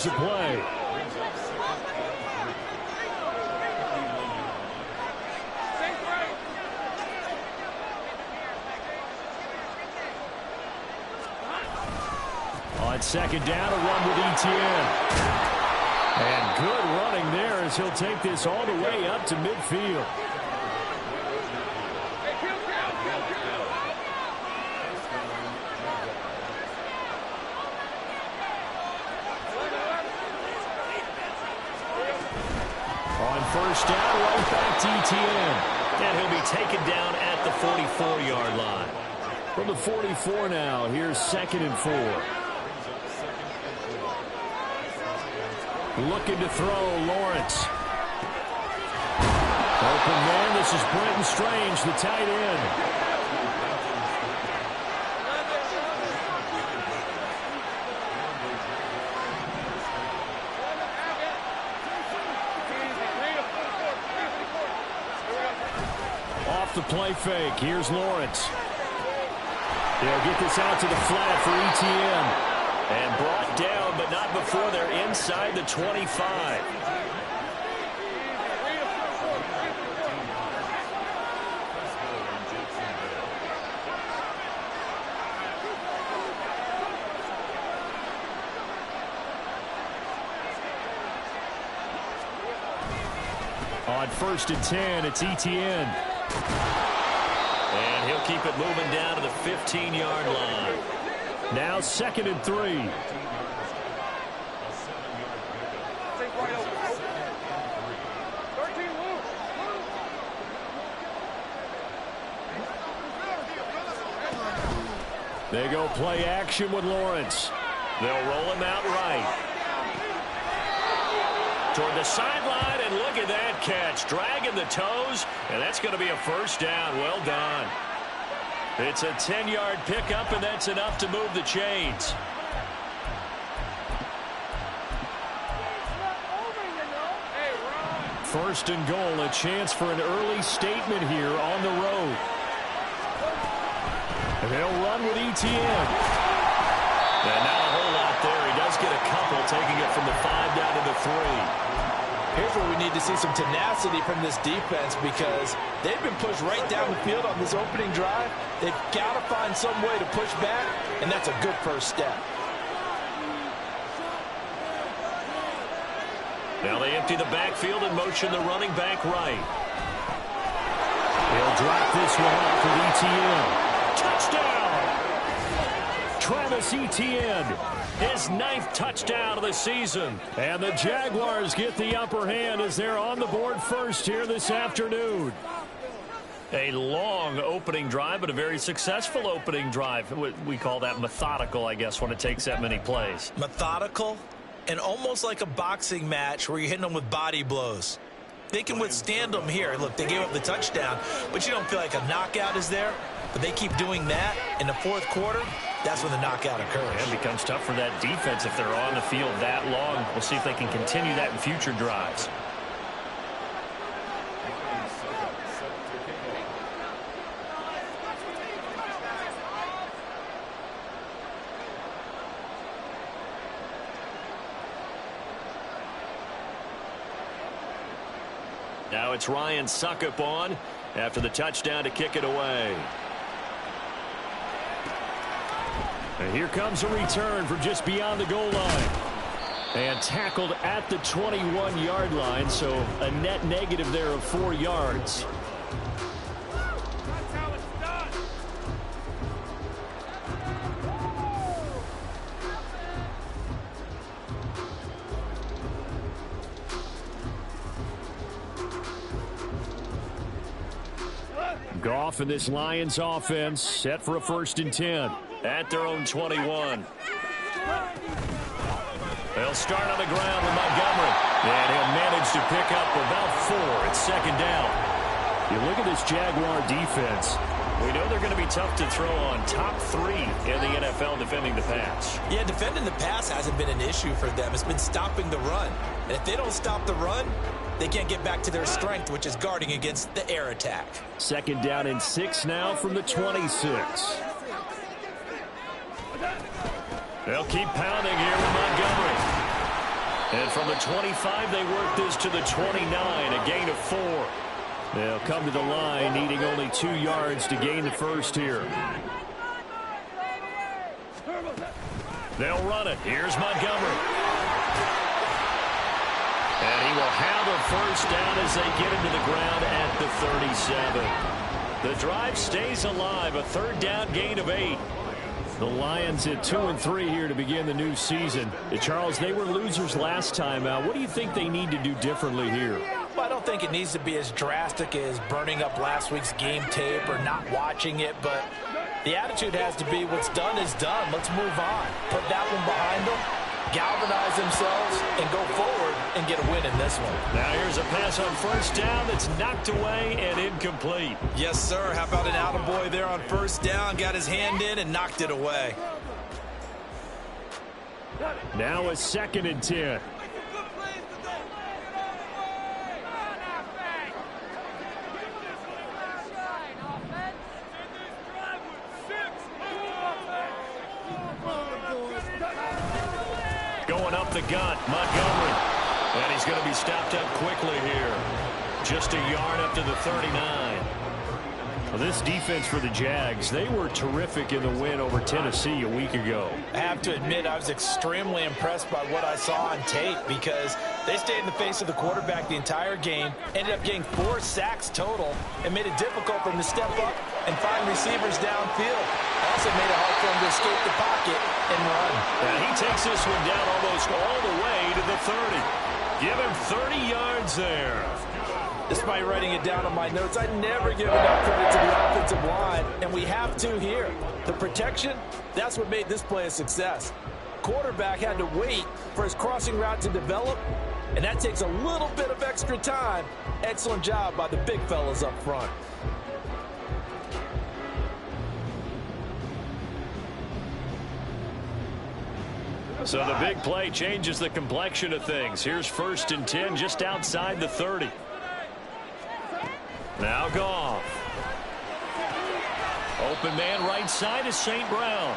to play. On second down, a run with ETN. And good running there as he'll take this all the way up to midfield. On first down, right back to ETN. And he'll be taken down at the 44-yard line. From the 44 now, here's 2nd and 4. Looking to throw, Lawrence. Open man, this is Brenton Strange, the tight end. Off the play fake, here's Lawrence. They'll get this out to the flat for ETN. And brought down, but not before they're inside the 25. On 1st and 10, it's ETN. And he'll keep it moving down to the 15-yard line. Now 2nd and 3. They go play action with Lawrence. They'll roll him out right. Toward the sideline, and look at that catch. Dragging the toes, and that's going to be a first down. Well done. It's a 10-yard pickup, and that's enough to move the chains. First and goal, a chance for an early statement here on the road. And they'll run with ETN. And not a whole lot there. He does get a couple, taking it from the 5 down to the 3. Here's where we need to see some tenacity from this defense, because they've been pushed right down the field on this opening drive. They've got to find some way to push back, and that's a good first step. Now they empty the backfield and motion the running back right. He'll drop this one off with ETN. Touchdown! Travis Etienne, his 9th touchdown of the season. And the Jaguars get the upper hand as they're on the board first here this afternoon. A long opening drive, but a very successful opening drive. We call that methodical, I guess, when it takes that many plays. Methodical, and almost like a boxing match where you're hitting them with body blows. They can withstand them here. Look, they gave up the touchdown, but you don't feel like a knockout is there. But they keep doing that in the 4th quarter. That's when the knockout occurs. It becomes tough for that defense if they're on the field that long. We'll see if they can continue that in future drives. Now it's Ryan Suckup on after the touchdown to kick it away. And here comes a return from just beyond the goal line. And tackled at the 21-yard line, so a net negative there of 4 yards. Goff and this Lions offense set for a 1st and 10. At their own 21. They'll start on the ground with Montgomery. And he'll manage to pick up about 4. It's 2nd down. You look at this Jaguar defense. We know they're going to be tough to throw on. Top 3 in the NFL defending the pass. Yeah, defending the pass hasn't been an issue for them. It's been stopping the run. And if they don't stop the run, they can't get back to their strength, which is guarding against the air attack. 2nd down and 6 now from the 26. They'll keep pounding here with Montgomery. And from the 25, they work this to the 29, a gain of 4. They'll come to the line, needing only 2 yards to gain the first here. They'll run it. Here's Montgomery. And he will have a first down as they get into the ground at the 37. The drive stays alive, a third down gain of 8. The Lions at 2-3 here to begin the new season. Charles, they were losers last time out. What do you think they need to do differently here? Well, I don't think it needs to be as drastic as burning up last week's game tape or not watching it, but the attitude has to be what's done is done. Let's move on. Put that one behind them, galvanize themselves, and go forward and get a win in this one. Now here's a pass on first down that's knocked away and incomplete. Yes, sir. How about an attaboy there on first down? Got his hand in and knocked it away. Now a 2nd and 10. Going up the gut, Montgomery. And he's going to be stopped up quickly here. Just a yard up to the 39. Well, this defense for the Jags, they were terrific in the win over Tennessee a week ago. I have to admit, I was extremely impressed by what I saw on tape because they stayed in the face of the quarterback the entire game, ended up getting 4 sacks total, and made it difficult for him to step up and find receivers downfield. Also made it hard for him to escape the pocket and run. And he takes this one down almost all the way to the 30. Give him 30 yards there. Despite writing it down on my notes, I never give enough credit to the offensive line, and we have to here. The protection, that's what made this play a success. Quarterback had to wait for his crossing route to develop, and that takes a little bit of extra time. Excellent job by the big fellas up front. So the big play changes the complexion of things. Here's 1st and 10 just outside the 30. Now Goff. Open man right side is St. Brown.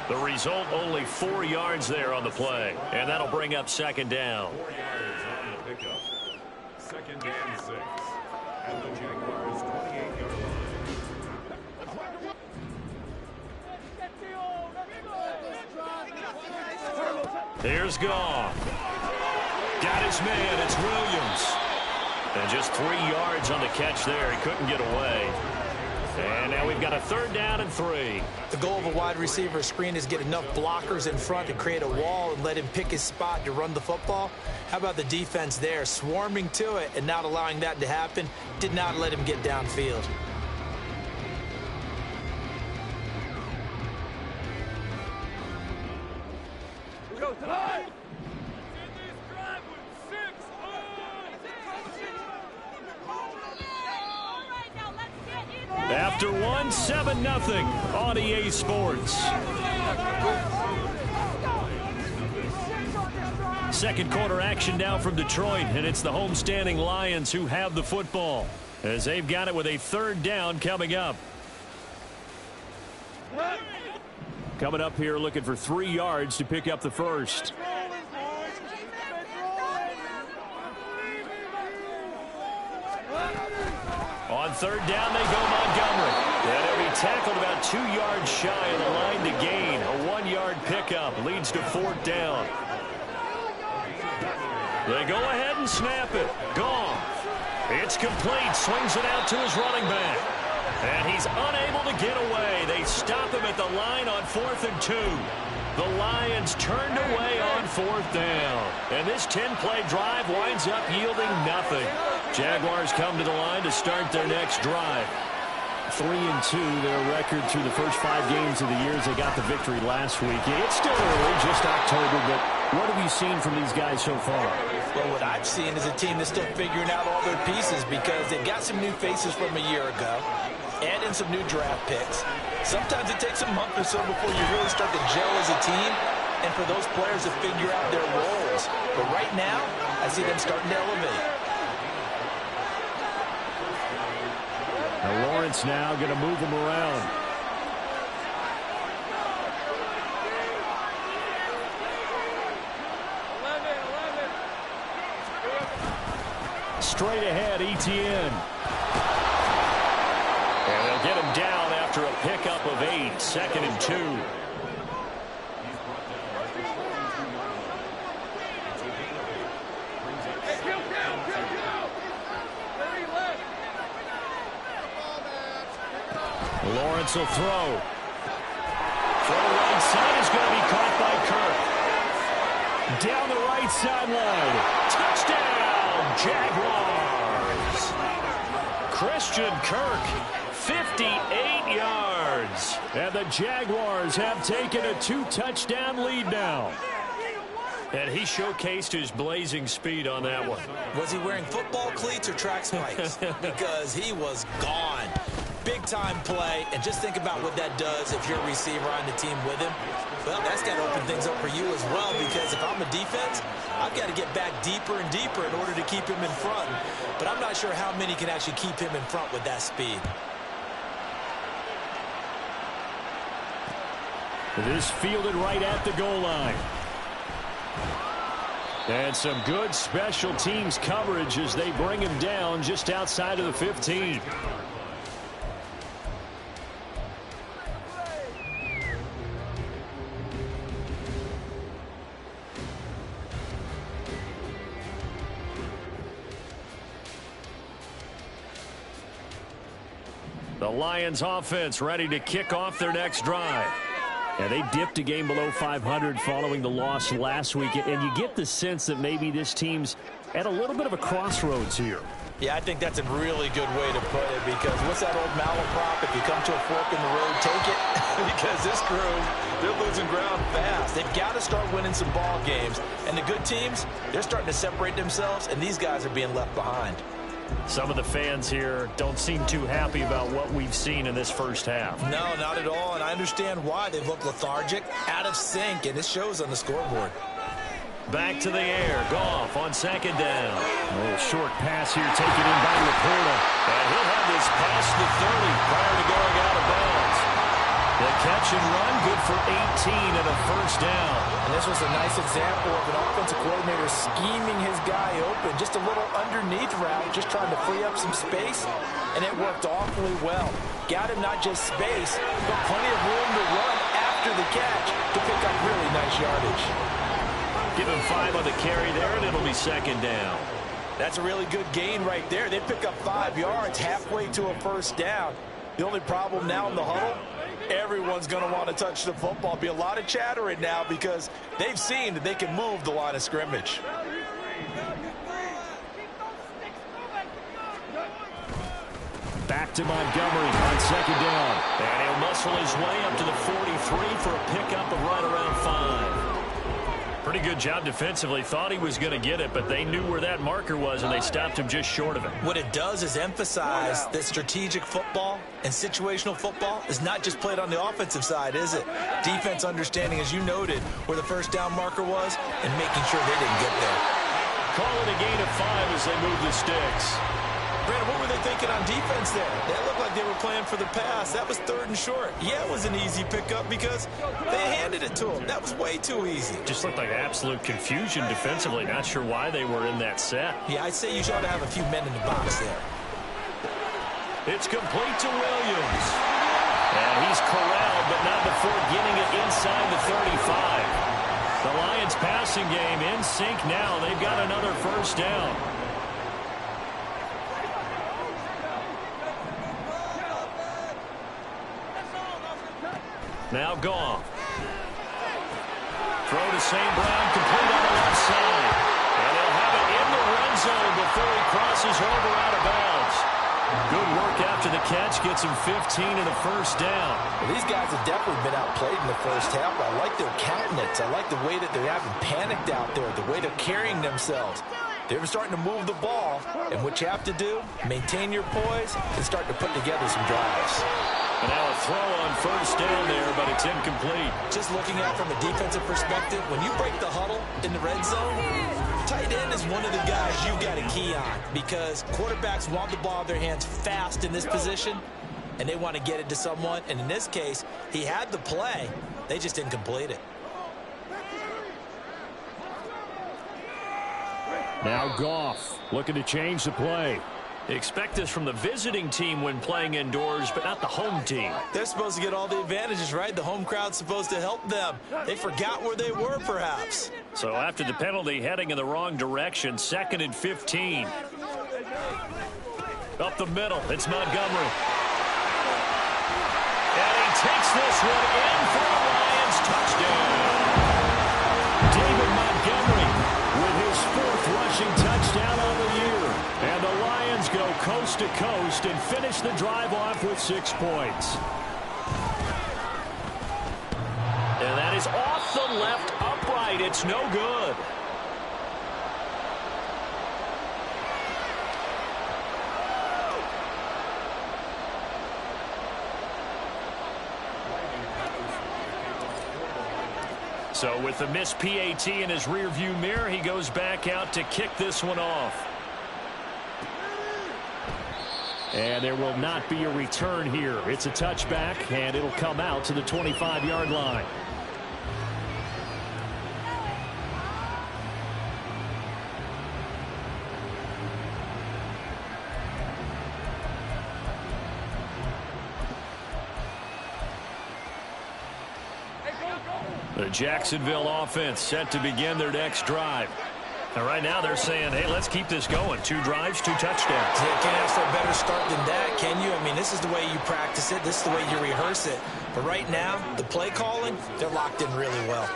The result, only 4 yards there on the play. And that'll bring up 2nd down. 4 yards on the pickup. 2nd and 6. At the Jaguars' 28-yard line. Here's Goff. Got his man. It's Williams. And just 3 yards on the catch there. He couldn't get away. And now we've got a 3rd down and 3. The goal of a wide receiver screen is get enough blockers in front to create a wall and let him pick his spot to run the football. How about the defense there, swarming to it and not allowing that to happen? Did not let him get downfield. After one, 7-0 on EA Sports. Second quarter action now from Detroit, and it's the homestanding Lions who have the football as they've got it with a 3rd down coming up. Coming up here looking for 3 yards to pick up the first. On 3rd down, they go Montgomery. And he'll be tackled about 2 yards shy of the line to gain. A 1-yard pickup leads to 4th down. They go ahead and snap it. Goff. It's complete. Swings it out to his running back. And he's unable to get away. They stop him at the line on 4th and 2. The Lions turned away on 4th down. And this 10-play drive winds up yielding nothing. Jaguars come to the line to start their next drive. 3-2, their record through the first 5 games of the year as they got the victory last week. It's still early, just October, but what have you seen from these guys so far? Well, what I've seen is a team that's still figuring out all their pieces because they've got some new faces from a year ago and in some new draft picks. Sometimes it takes a month or so before you really start to gel as a team and for those players to figure out their roles. But right now, I see them starting to elevate. Now Lawrence now going to move him around. Straight ahead, Etienne. And they'll get him down after a pickup of 8, 2nd and 2. Lawrence will throw. Throw right side is going to be caught by Kirk. Down the right sideline. Touchdown, Jaguars. Christian Kirk, 58 yards. And the Jaguars have taken a 2-touchdown lead now. And he showcased his blazing speed on that one. Was he wearing football cleats or track spikes? Because he was gone. Big-time play, and just think about what that does if you're a receiver on the team with him. Well, that's got to open things up for you as well, because if I'm a defense, I've got to get back deeper and deeper in order to keep him in front. But I'm not sure how many can actually keep him in front with that speed. This fielded right at the goal line. And some good special teams coverage as they bring him down just outside of the 15. The Lions offense ready to kick off their next drive. And they dipped a game below 500 following the loss last week. And you get the sense that maybe this team's at a little bit of a crossroads here. Yeah, I think that's a really good way to put it, because what's that old malaprop? If you come to a fork in the road, take it. Because this crew, they're losing ground fast. They've got to start winning some ball games. And the good teams, they're starting to separate themselves, and these guys are being left behind. Some of the fans here don't seem too happy about what we've seen in this first half. No, not at all, and I understand why. They look lethargic, out of sync, and it shows on the scoreboard. Back to the air. Goff on 2nd down. A little short pass here taken in by Laporta. And he'll have this past the 30 prior to going out of bounds. The catch and run, good for 18 and a first down. And this was a nice example of an offensive coordinator scheming his guy open. Just a little underneath route, just trying to free up some space, and it worked awfully well. Got him not just space, but plenty of room to run after the catch to pick up really nice yardage. Give him 5 on the carry there, and it'll be 2nd down. That's a really good gain right there. They pick up 5 yards halfway to a first down. The only problem now in the huddle, everyone's going to want to touch the football. Be a lot of chattering now because they've seen that they can move the line of scrimmage. Back to Montgomery on 2nd down. And he'll muscle his way up to the 43 for a pickup of right around 5. Pretty good job defensively. Thought he was going to get it, but they knew where that marker was, and they stopped him just short of it. What it does is emphasize that strategic football and situational football is not just played on the offensive side, is it? Defense understanding, as you noted, where the first down marker was and making sure they didn't get there. Call it a gain of 5 as they move the sticks. Brandon, what were they thinking on defense there? That looked like they were playing for the pass. That was 3rd and short. Yeah, it was an easy pickup because they handed it to him. That was way too easy. Just looked like absolute confusion defensively. Not sure why they were in that set. Yeah, I'd say you ought to have a few men in the box there. It's complete to Williams. And he's corralled, but not before getting it inside the 35. The Lions passing game in sync now. They've got another first down. Now Goff. Throw to St. Brown, complete on the left side. And they'll have it in the red zone before he crosses over out of bounds. Good work after the catch. Gets him 15 and a first down. Well, these guys have definitely been outplayed in the first half. I like their countenance. I like the way that they haven't panicked out there, the way they're carrying themselves. They're starting to move the ball, and what you have to do, maintain your poise and start to put together some drives. And now a throw on first down there, but it's incomplete. Just looking at it from a defensive perspective, when you break the huddle in the red zone, tight end is one of the guys you've got to key on because quarterbacks want the ball in their hands fast in this position, and they want to get it to someone. And in this case, he had the play. They just didn't complete it. Now Goff looking to change the play. Expect this from the visiting team when playing indoors, but not the home team. They're supposed to get all the advantages, right? The home crowd's supposed to help them. They forgot where they were, perhaps. So after the penalty, heading in the wrong direction, 2nd and 15. Up the middle, it's Montgomery. And he takes this one in for a Lions touchdown. David Montgomery with his 4th rushing touchdown on the year. And the Lions go coast to coast and finish the drive off with 6 points. And that is off the left upright. It's no good. So with the missed PAT in his rearview mirror, he goes back out to kick this one off. And there will not be a return here. It's a touchback, and it'll come out to the 25-yard line. The Jacksonville offense set to begin their next drive. And right now they're saying, hey, let's keep this going. 2 drives, 2 touchdowns. Yeah, can't ask for a better start than that, can you? I mean, this is the way you practice it. This is the way you rehearse it. But right now, the play calling, they're locked in really well.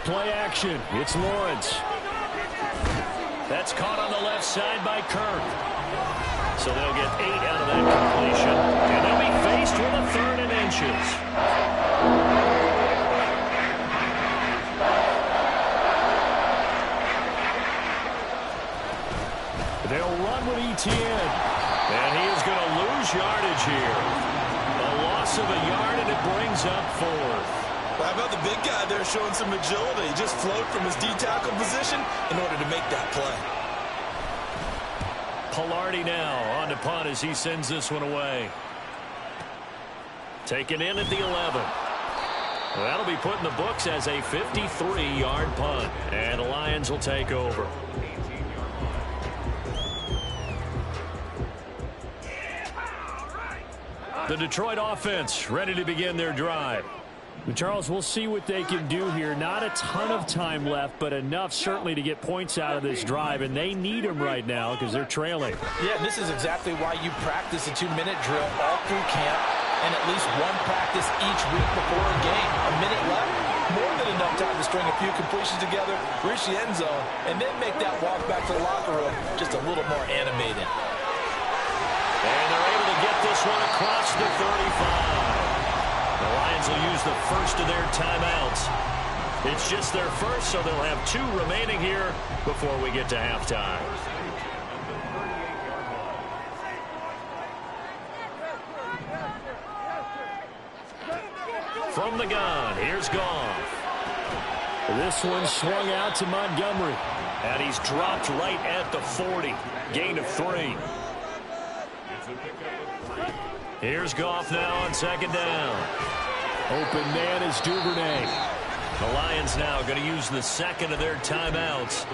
Play action. It's Lawrence. That's caught on the left side by Kirk. So they'll get 8 out of that completion. And they'll be faced with a 3rd and inches. They'll run with Etienne. And he is going to lose yardage here. A loss of a yard, and it brings up 4th. How about the big guy there showing some agility? He just float from his D-tackle position in order to make that play. Pilardi now on to punt as he sends this one away. Taken in at the 11. Well, that'll be put in the books as a 53-yard punt. And the Lions will take over. The Detroit offense ready to begin their drive. Charles, we'll see what they can do here. Not a ton of time left, but enough certainly to get points out of this drive, and they need them right now because they're trailing. Yeah, this is exactly why you practice a 2-minute drill all through camp and at least one practice each week before a game. A minute left, more than enough time to string a few completions together, reach the end zone, and then make that walk back to the locker room just a little more animated. And they're able to get this one across the 35. The Lions will use the first of their timeouts. It's just their first, so they'll have 2 remaining here before we get to halftime. From the gun, here's Goff. This one swung out to Montgomery. And he's dropped right at the 40. Gain of 3. Here's Goff now on 2nd down. Open man is Duvernay. The Lions now going to use the 2nd of their timeouts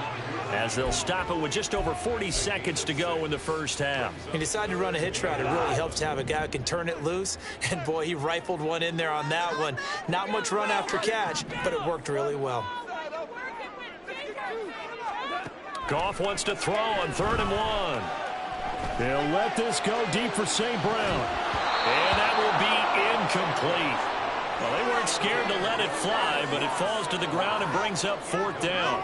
as they'll stop it with just over 40 seconds to go in the first half. He decided to run a hitch route. It really helps to have a guy who can turn it loose. And, boy, he rifled one in there on that one. Not much run after catch, but it worked really well. Goff wants to throw on 3rd and 1. They'll let this go deep for St. Brown. And that will be incomplete. Well, they weren't scared to let it fly, but it falls to the ground and brings up 4th down.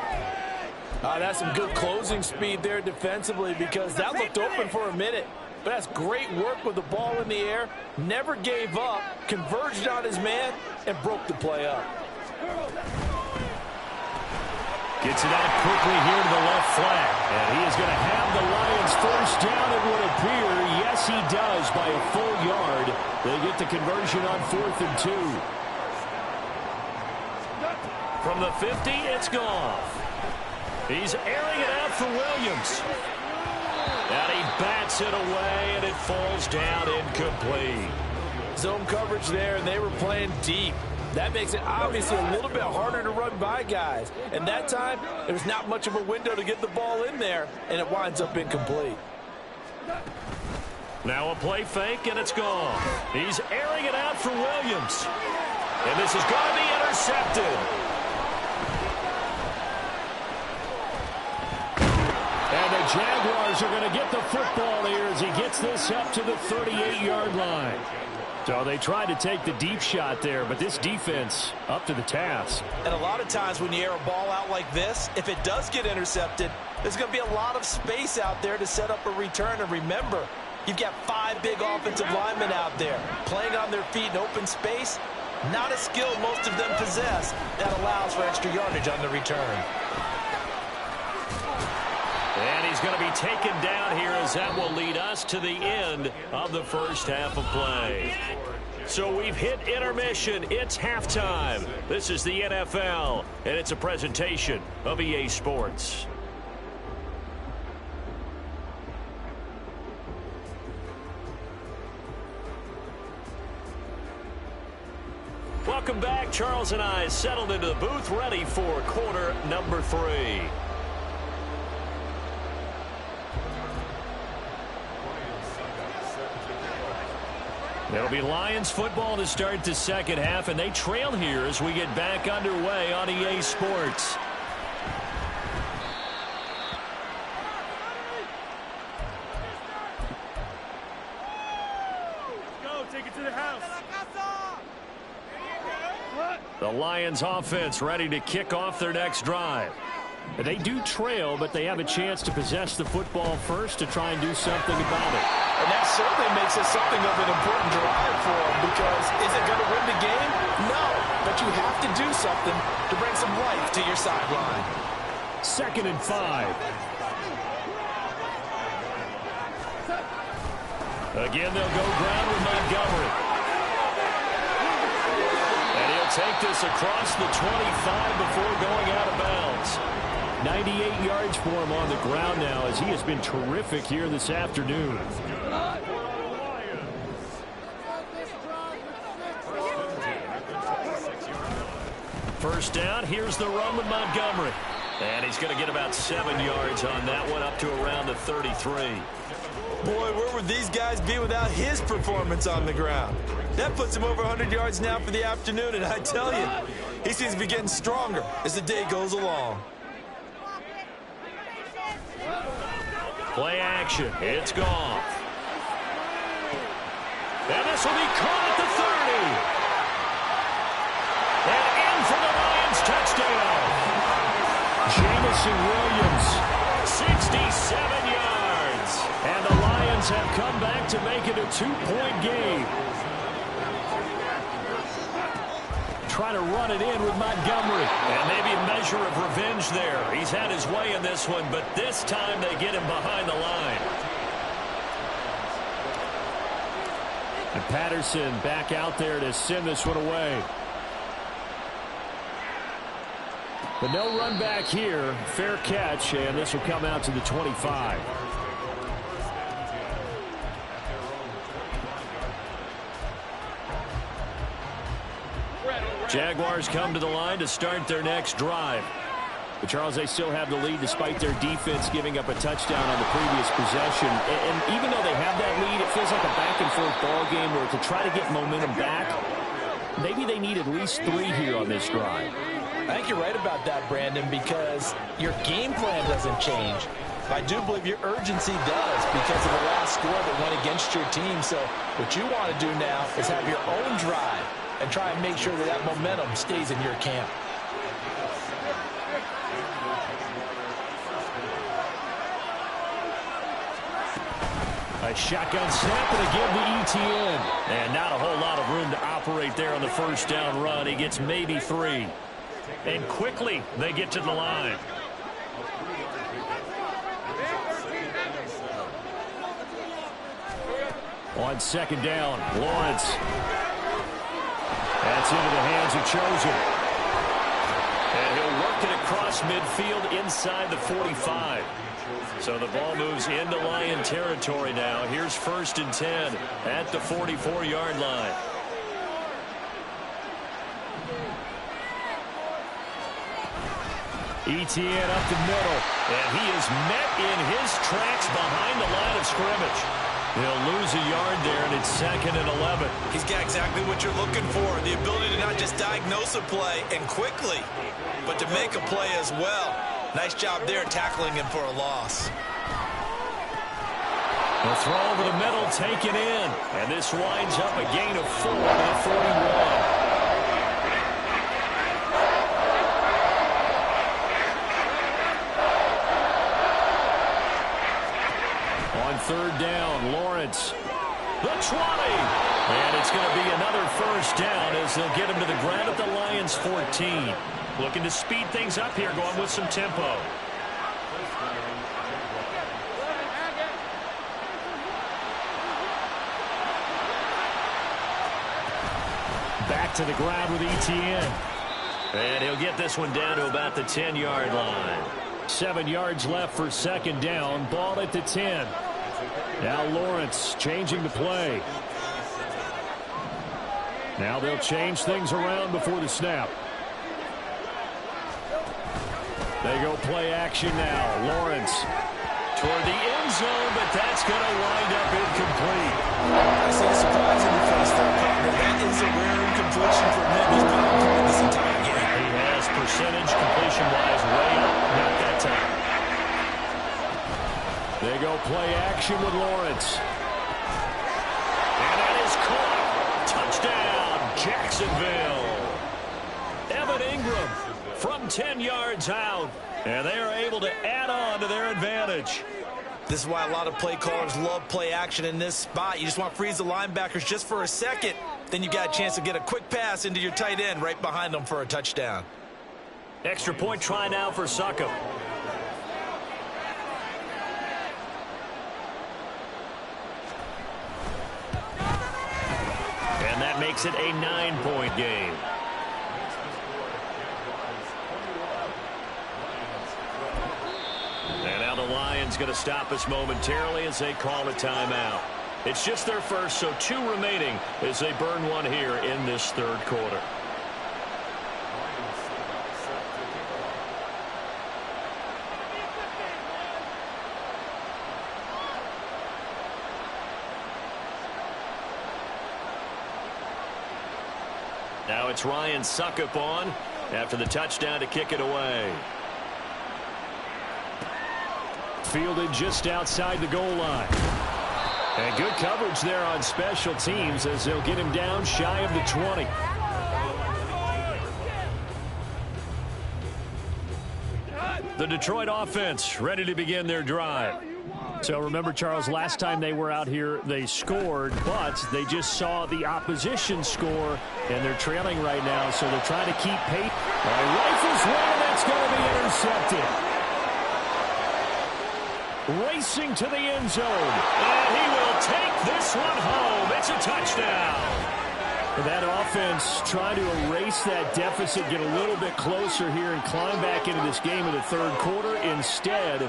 That's some good closing speed there defensively because that looked open for a minute. But that's great work with the ball in the air. Never gave up, converged on his man, and broke the play up. Gets it out quickly here to the left flat. And he is going to have the Lions first down, it would appear. Yes, he does by a full yard. They get the conversion on 4th and 2. From the 50, it's Goff. He's airing it out for Williams. And he bats it away, and it falls down incomplete. Zone coverage there, and they were playing deep. That makes it obviously a little bit harder to run by guys. And that time, there was not much of a window to get the ball in there, and it winds up incomplete. Now a play fake, and it's gone. He's airing it out for Williams. And this is going to be intercepted. And the Jaguars are going to get the football here as he gets this up to the 38-yard line. So they tried to take the deep shot there, but this defense up to the task. And a lot of times when you air a ball out like this, if it does get intercepted, there's going to be a lot of space out there to set up a return. And remember, you've got 5 big offensive linemen out there playing on their feet in open space. Not a skill most of them possess that allows for extra yardage on the return. And he's going to be taken down here as that will lead us to the end of the first half of play. So we've hit intermission. It's halftime. This is the NFL, and it's a presentation of EA Sports. Welcome back. Charles and I settled into the booth, ready for quarter number 3. It'll be Lions football to start the second half, and they trail here as we get back underway on EA Sports. Go, take it to the house. The Lions offense ready to kick off their next drive. They do trail, but they have a chance to possess the football first to try and do something about it. And that certainly makes it something of an important drive for them, because is it going to win the game? No, but you have to do something to bring some life to your sideline. 2nd and 5. Again, they'll go ground with Montgomery. And he'll take this across the 25 before going out of bounds. 98 yards for him on the ground now, as he has been terrific here this afternoon. First down, here's the run with Montgomery. And he's going to get about 7 yards on that one, up to around the 33. Boy, where would these guys be without his performance on the ground? That puts him over 100 yards now for the afternoon, and I tell you, he seems to be getting stronger as the day goes along. Play action. It's gone. And this will be caught at the 30. And in for the Lions touchdown. Jamison Williams. 67 yards. And the Lions have come back to make it a 2-point game. Trying to run it in with Montgomery. And maybe a measure of revenge there. He's had his way in this one, but this time they get him behind the line. And Patterson back out there to send this one away. But no run back here. Fair catch, and this will come out to the 25. Jaguars come to the line to start their next drive. But Charles, they still have the lead despite their defense giving up a touchdown on the previous possession. And even though they have that lead, it feels like a back-and-forth ball game where to try to get momentum back, maybe they need at least 3 here on this drive. I think you're right about that, Brandon, because your game plan doesn't change. I do believe your urgency does because of the last score that went against your team. So what you want to do now is have your own drive and try and make sure that that momentum stays in your camp. A shotgun snap and again to ETN. And not a whole lot of room to operate there on the first down run. He gets maybe 3. And quickly they get to the line. On 2nd down, Lawrence. That's into the hands of Chosen. And he'll work it across across midfield inside the 45. So the ball moves into Lion territory now. Here's 1st and 10 at the 44-yard line. Etienne up the middle. And he is met in his tracks behind the line of scrimmage. He'll lose a yard there, and it's 2nd and 11. He's got exactly what you're looking for, the ability to not just diagnose a play and quickly, but to make a play as well. Nice job there tackling him for a loss. The throw over the middle taken in, and this winds up a gain of 4 to the 41. On 3rd down, Lawrence, the 20, and it's going to be another 1st down as they'll get him to the ground at the Lions' 14. Looking to speed things up here, going with some tempo. Back to the ground with Etienne. And he'll get this one down to about the 10-yard line. 7 yards left for 2nd down. Ball at the 10. Now Lawrence changing the play. Now they'll change things around before the snap. They go play action now. Lawrence toward the end zone, but that's going to wind up incomplete. I see a surprising defense there, partner. That is a rare incompletion for him. He's been on point this entire game. He has percentage completion-wise way up. Not that time. They go play action with Lawrence. And that is caught. Touchdown, Jacksonville. Evan Ingram from 10 yards out. And they are able to add on to their advantage. This is why a lot of play callers love play action in this spot. You just want to freeze the linebackers just for a second. Then you got a chance to get a quick pass into your tight end right behind them for a touchdown. Extra point try now for Succop. And that makes it a 9-point game. And now the Lions going to stop us momentarily as they call a timeout. It's just their first, so 2 remaining as they burn one here in this 3rd quarter. Now it's Ryan Succop on after the touchdown to kick it away. Fielded just outside the goal line. And good coverage there on special teams as they'll get him down shy of the 20. The Detroit offense ready to begin their drive. So remember, Charles, last time they were out here, they scored, but they just saw the opposition score, and they're trailing right now, so they're trying to keep pace. Rifles one, and that's going to be intercepted. Racing to the end zone. And he will take this one home. It's a touchdown. That offense trying to erase that deficit, get a little bit closer here, and climb back into this game in the 3rd quarter. Instead,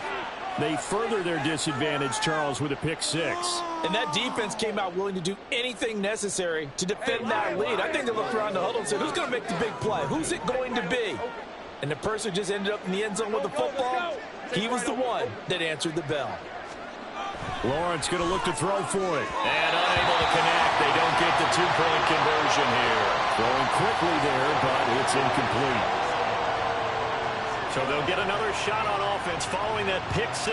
they further their disadvantage, Charles, with a pick 6. And that defense came out willing to do anything necessary to defend that lead. I think they looked around the huddle and said, who's going to make the big play? Who's it going to be? And the person just ended up in the end zone with the football. He was the one that answered the bell. Lawrence going to look to throw for it. And unable to connect. They don't get the 2-point conversion here. Throwing quickly there, but it's incomplete. So they'll get another shot on offense following that pick 6.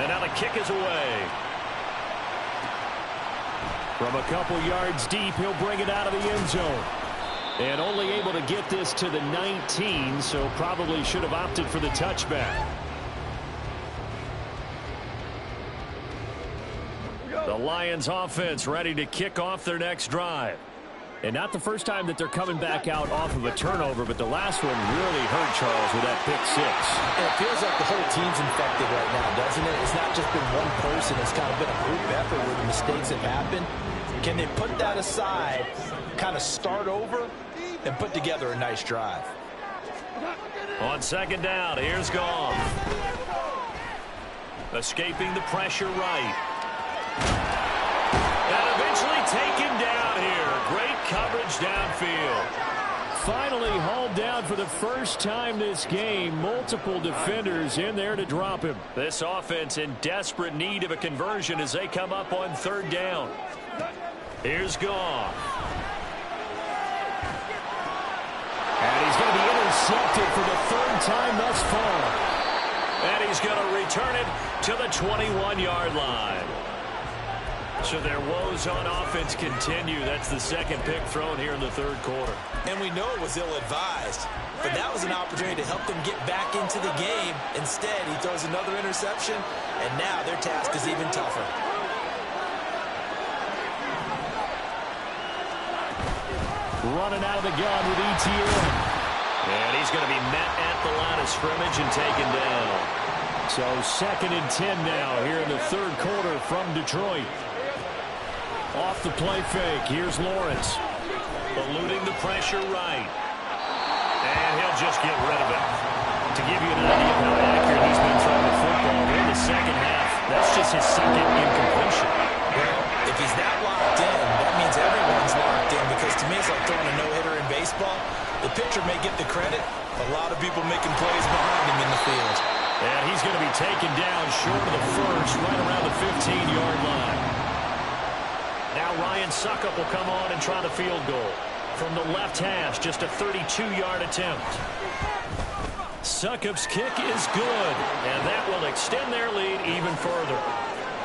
And now the kick is away. From a couple yards deep, he'll bring it out of the end zone. And only able to get this to the 19, so probably should have opted for the touchback. The Lions offense ready to kick off their next drive. And not the first time that they're coming back out off of a turnover, but the last one really hurt Charles with that pick 6. It feels like the whole team's infected right now, doesn't it? It's not just been one person. It's kind of been a group effort where the mistakes have happened. Can they put that aside, kind of start over, and put together a nice drive? On second down, here's Goff. Escaping the pressure right. And eventually taken down here. Great coverage downfield. Finally hauled down for the first time this game. Multiple defenders in there to drop him. This offense in desperate need of a conversion as they come up on third down. Here's Goff. And he's going to be intercepted for the third time thus far. And he's going to return it to the 21-yard line. So their woes on offense continue. That's the second pick thrown here in the third quarter. And we know it was ill-advised, but that was an opportunity to help them get back into the game. Instead, he throws another interception, and now their task is even tougher. Running out of the gun with ETN. And he's going to be met at the line of scrimmage and taken down. So 2nd and 10 now here in the third quarter from Detroit. Off the play fake. Here's Lawrence. Eluding the pressure right. And he'll just get rid of it. To give you an idea of how accurate he's been throwing the football in the second half, that's just his second incompletion. Well, if he's that locked in, that means everyone's locked in, because to me it's like throwing a no-hitter in baseball. The pitcher may get the credit, a lot of people making plays behind him in the field. And he's going to be taken down short of the first, right around the 15-yard line. Now Ryan Suckup will come on and try the field goal. From the left hash, just a 32-yard attempt. Suckup's kick is good, and that will extend their lead even further.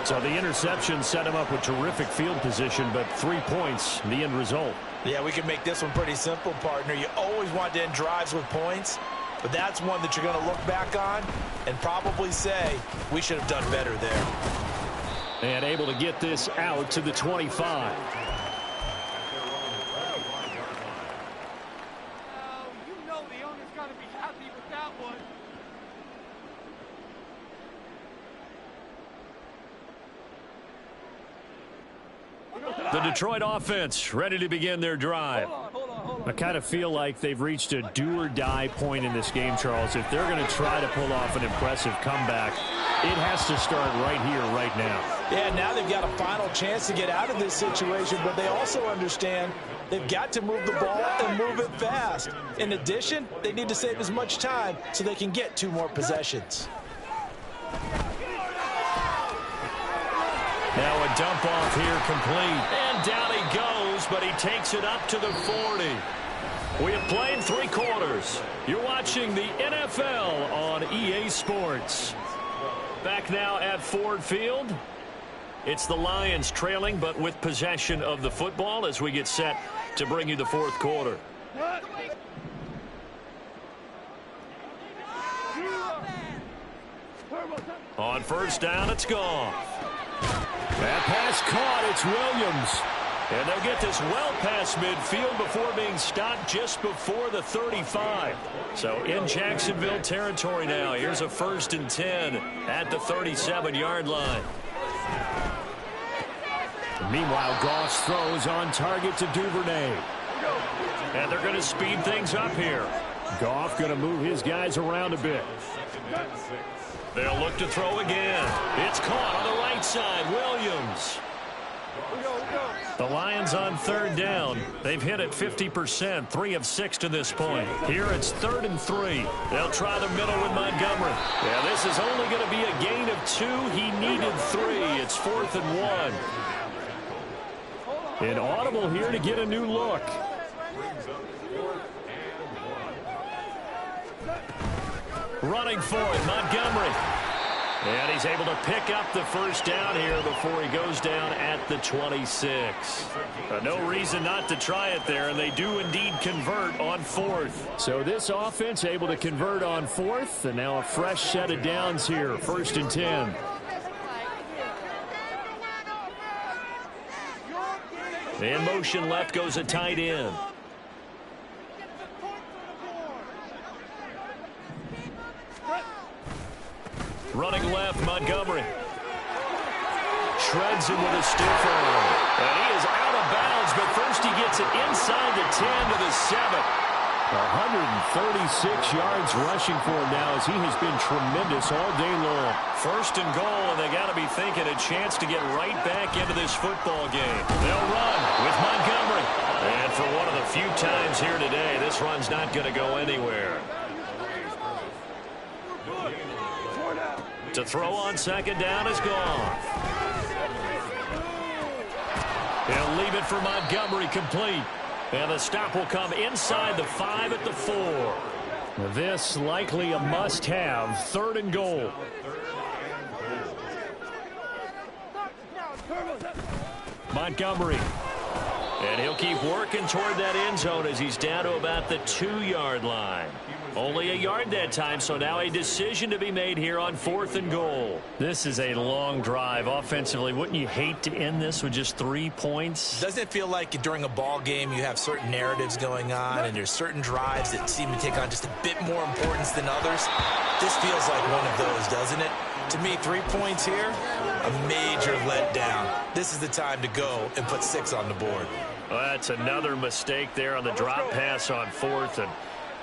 So the interception set him up with terrific field position, but 3 points, the end result. Yeah, we can make this one pretty simple, partner. You always want to end drives with points, but that's one that you're going to look back on and probably say, we should have done better there. And able to get this out to the 25. The Detroit offense ready to begin their drive. I kind of feel like they've reached a do-or-die point in this game, Charles. If they're going to try to pull off an impressive comeback, it has to start right here, right now. Yeah, now they've got a final chance to get out of this situation, but they also understand they've got to move the ball and move it fast. In addition, they need to save as much time so they can get 2 more possessions. Now a dump off here complete. And down he goes, but he takes it up to the 40. We have played 3 quarters. You're watching the NFL on EA Sports. Back now at Ford Field. It's the Lions trailing, but with possession of the football as we get set to bring you the fourth quarter. On first down, it's gone. That pass caught. It's Williams. And they'll get this well past midfield before being stopped just before the 35. So in Jacksonville territory now. Here's a 1st and 10 at the 37-yard line. Meanwhile, Goss throws on target to Duvernay. And they're going to speed things up here. Goff going to move his guys around a bit. They'll look to throw again. It's caught on the right side. Williams. The Lions on third down. They've hit it 50%, 3 of 6 to this point. Here it's 3rd and 3. They'll try the middle with Montgomery. Yeah, this is only going to be a gain of 2. He needed 3. It's 4th and 1. An audible here to get a new look. Running for it, Montgomery. And he's able to pick up the first down here before he goes down at the 26. No reason not to try it there, and they do indeed convert on 4th. So this offense able to convert on 4th, and now a fresh set of downs here, 1st and 10. In motion left goes a tight end. Running left, Montgomery. Shreds him with a stiff arm. And he is out of bounds, but first he gets it inside the 10 to the 7. 136 yards rushing for him now as he has been tremendous all day long. First and goal, and they got to be thinking a chance to get right back into this football game. They'll run with Montgomery. And for one of the few times here today, this run's not going to go anywhere. To throw on second down is gone. He'll leave it for Montgomery complete. And the stop will come inside the 5 at the 4. This likely a must-have. 3rd and goal. Montgomery. And he'll keep working toward that end zone as he's down to about the 2-yard line. Only a yard that time, so now a decision to be made here on 4th and goal. This is a long drive offensively. Wouldn't you hate to end this with just 3 points? Doesn't it feel like during a ball game you have certain narratives going on and there's certain drives that seem to take on just a bit more importance than others? This feels like one of those, doesn't it? To me, 3 points here, a major letdown. This is the time to go and put 6 on the board. Well, that's another mistake there on the drop pass on 4th, and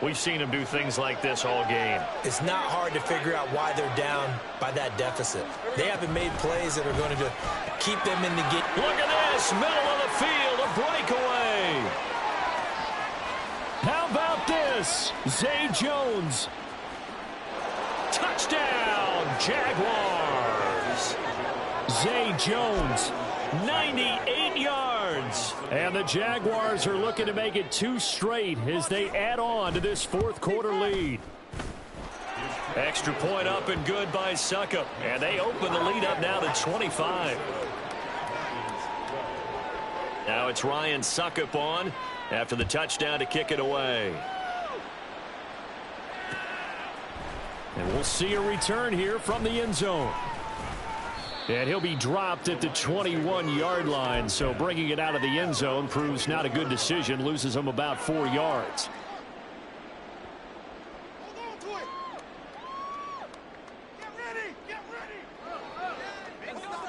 we've seen him do things like this all game. It's not hard to figure out why they're down by that deficit. They haven't made plays that are going to keep them in the game. Look at this, middle of the field, a breakaway. How about this? Zay Jones. Touchdown, Jaguars. Zay Jones, 98 yards. And the Jaguars are looking to make it 2 straight as they add on to this 4th quarter lead. Extra point up and good by Suckup. And they open the lead up now to 25. Now it's Ryan Suckup on after the touchdown to kick it away. And we'll see a return here from the end zone. And he'll be dropped at the 21-yard line, so bringing it out of the end zone proves not a good decision, loses him about 4 yards.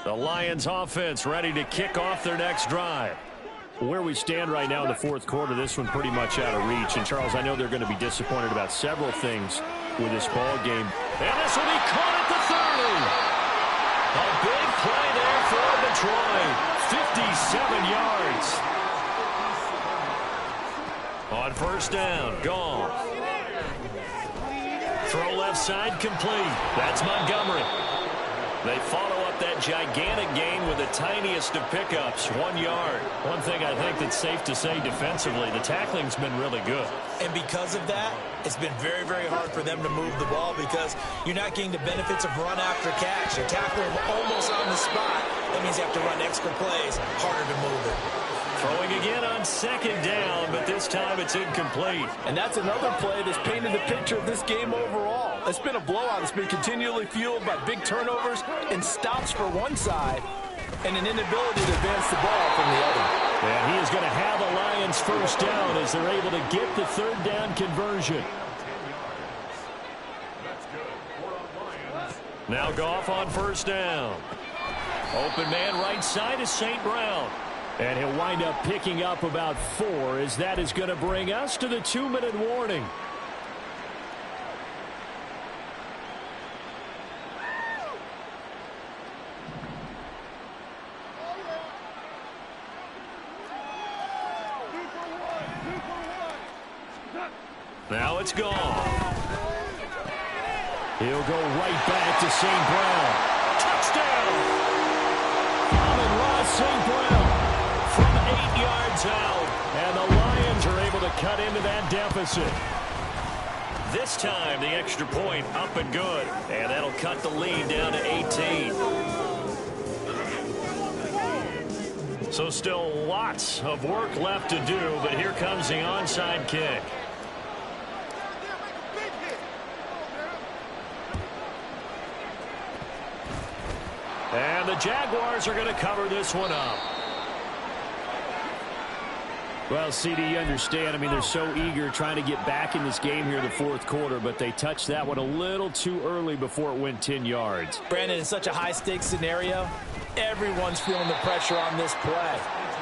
The Lions offense ready to kick off their next drive. Where we stand right now in the 4th quarter, this one pretty much out of reach. And, Charles, I know they're going to be disappointed about several things with this ball game. And this will be caught at the 30. A big play there for Detroit. 57 yards. On first down, gone. Throw left side complete. That's Montgomery. They follow up that gigantic gain with the tiniest of pickups, 1 yard. One thing I think that's safe to say defensively, the tackling's been really good. And because of that, it's been very, very hard for them to move the ball because you're not getting the benefits of run after catch. You're tackling almost on the spot. That means you have to run extra plays, harder to move it. Throwing again on second down, but this time it's incomplete. And that's another play that's painted the picture of this game overall. It's been a blowout. It's been continually fueled by big turnovers and stops for one side and an inability to advance the ball from the other. And he is going to have the Lions first down as they're able to get the 3rd down conversion. Now Goff on first down. Open man right side is St. Brown. And he'll wind up picking up about 4 as that is going to bring us to the 2-minute warning. Now it's gone. He'll go right back to St. Brown. Touchdown! Amon-Ra St. Brown from 8 yards out. And the Lions are able to cut into that deficit. This time the extra point up and good. And that'll cut the lead down to 18. So still lots of work left to do, but here comes the onside kick. And the Jaguars are going to cover this one up. Well, CD, you understand. I mean, they're so eager trying to get back in this game here in the 4th quarter, but they touched that one a little too early before it went 10 yards. Brandon, in such a high-stakes scenario, everyone's feeling the pressure on this play.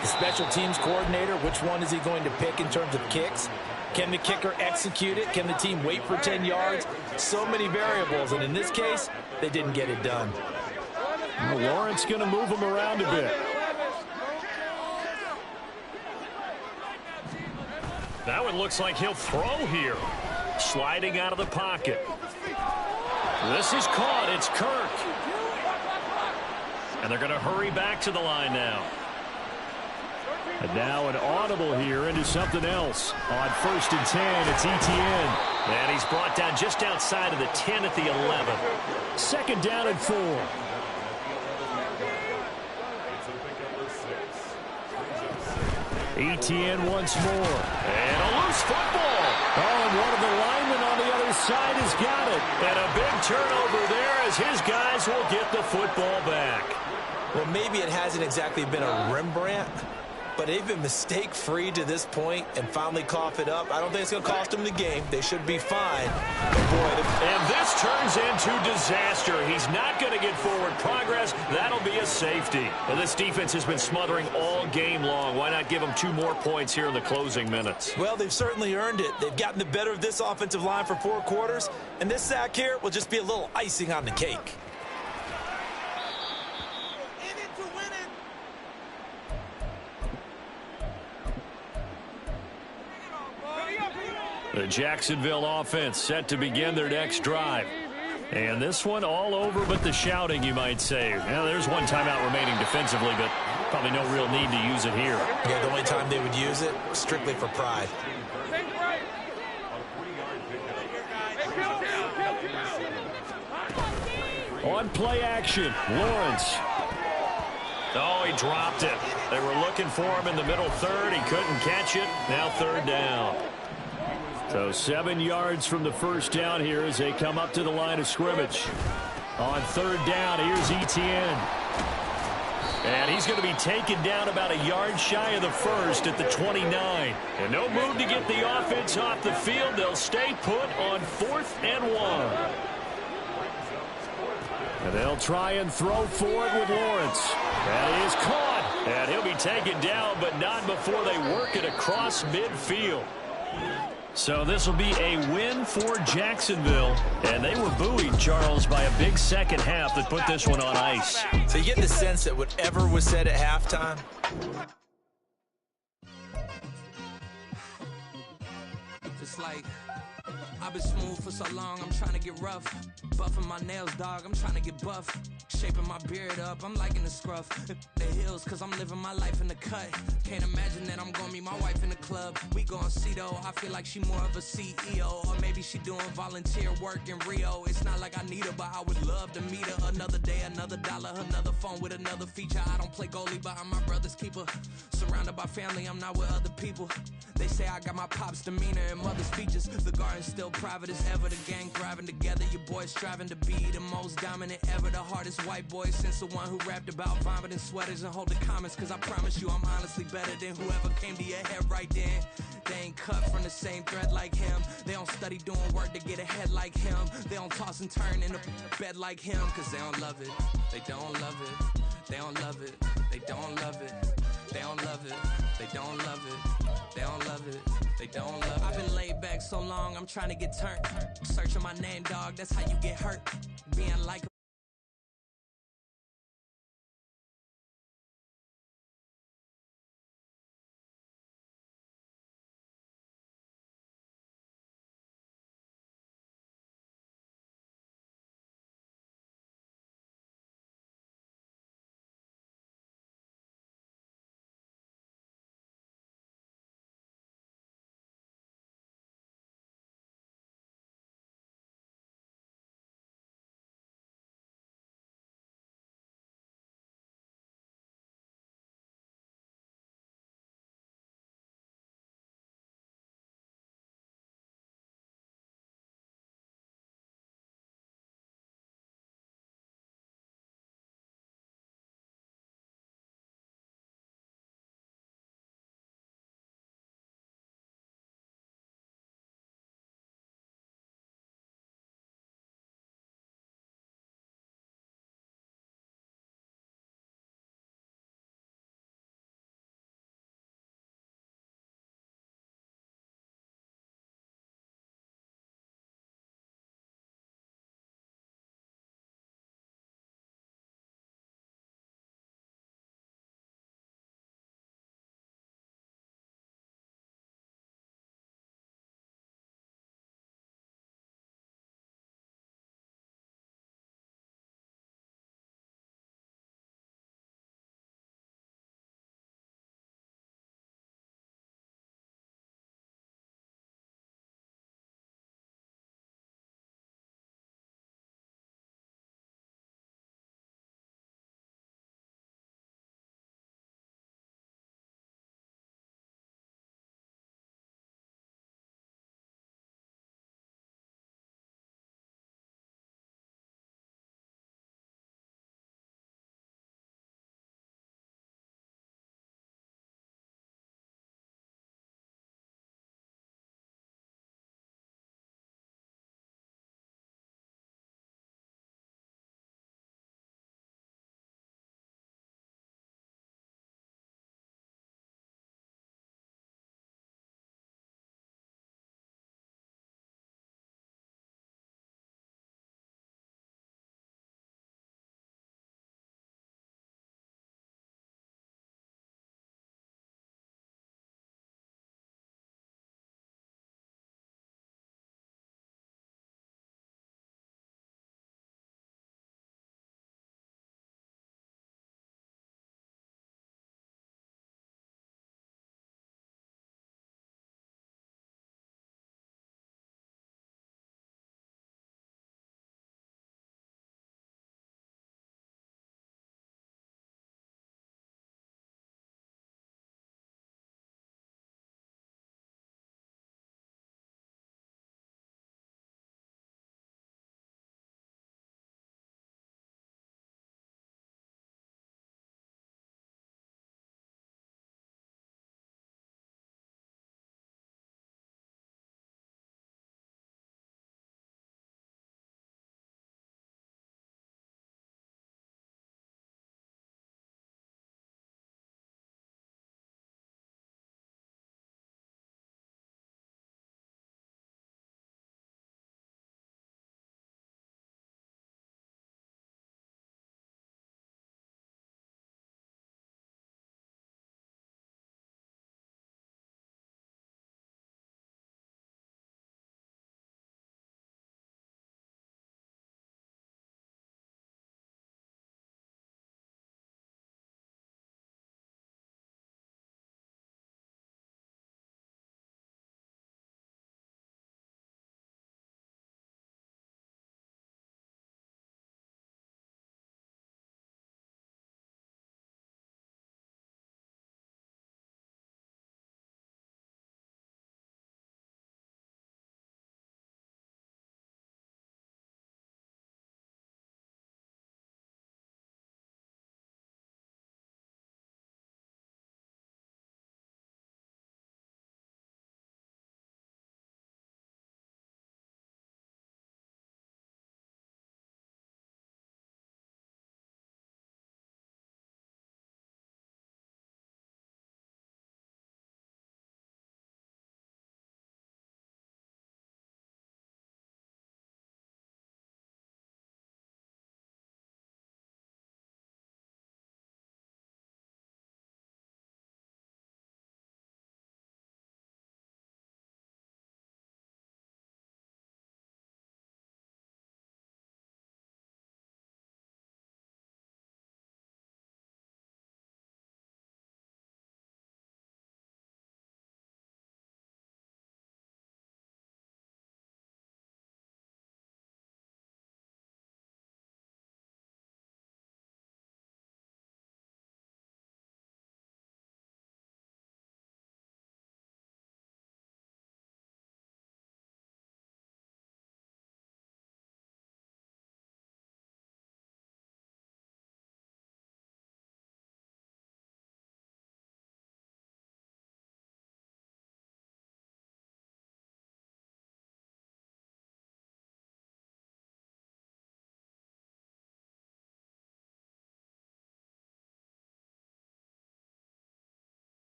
The special teams coordinator, which one is he going to pick in terms of kicks? Can the kicker execute it? Can the team wait for 10 yards? So many variables, and in this case, they didn't get it done. Well, Lawrence going to move him around a bit. That one looks like he'll throw here. Sliding out of the pocket. This is caught. It's Kirk. And they're going to hurry back to the line now. And now an audible here into something else. On 1st and 10, it's Etienne. And he's brought down just outside of the 10 at the 11. 2nd down and 4. Etienne once more. And a loose football. Oh, and one of the linemen on the other side has got it. And a big turnover there as his guys will get the football back. Well, maybe it hasn't exactly been a Rembrandt, but they've been mistake-free to this point and finally cough it up. I don't think it's going to cost them the game. They should be fine. But boy, and this turns into disaster. He's not going to get forward progress. That'll be a safety. Well, this defense has been smothering all game long. Why not give them 2 more points here in the closing minutes? Well, they've certainly earned it. They've gotten the better of this offensive line for 4 quarters, and this sack here will just be a little icing on the cake. The Jacksonville offense set to begin their next drive. And this one all over but the shouting, you might say. Now, there's one timeout remaining defensively, but probably no real need to use it here. Yeah, the only time they would use it, strictly for pride. On play action, Lawrence. Oh, he dropped it. They were looking for him in the middle 3rd. He couldn't catch it. Now 3rd down. So 7 yards from the first down here as they come up to the line of scrimmage. On 3rd down, here's Etienne. And he's going to be taken down about a yard shy of the first at the 29. And no move to get the offense off the field. They'll stay put on 4th and 1. And they'll try and throw forward with Lawrence. And he is caught. And he'll be taken down, but not before they work it across midfield. So this will be a win for Jacksonville. And they were buoyed, Charles, by a big second half that put this one on ice. So you get the sense that whatever was said at halftime, it's like I've been smooth for so long, I'm trying to get rough. Buffing my nails, dog, I'm trying to get buff. Shaping my beard up, I'm liking the scruff. The hills, cause I'm living my life in the cut. Can't imagine that I'm gonna meet my wife in the club. We gon' see though, I feel like she more of a CEO. Or maybe she doing volunteer work in Rio. It's not like I need her, but I would love to meet her. Another day, another dollar, another phone with another feature. I don't play goalie, but I'm my brother's keeper. Surrounded by family, I'm not with other people. They say I got my pop's demeanor and mother's features. The garden's still private as ever. The gang thriving together. Your boys striving to be the most dominant ever. The hardest white boy since the one who rapped about vomiting sweaters and hold the comments. Cause I promise you I'm honestly better than whoever came to your head right then. They ain't cut from the same thread like him. They don't study doing work to get ahead like him. They don't toss and turn in the bed like him. Cause they don't love it. They don't love it. They don't love it. They don't love it. They don't love it. They don't love it. They don't love it. They don't love it. I've been laid back so long, I'm trying to get turned. Searching my name, dog, that's how you get hurt. Being likable.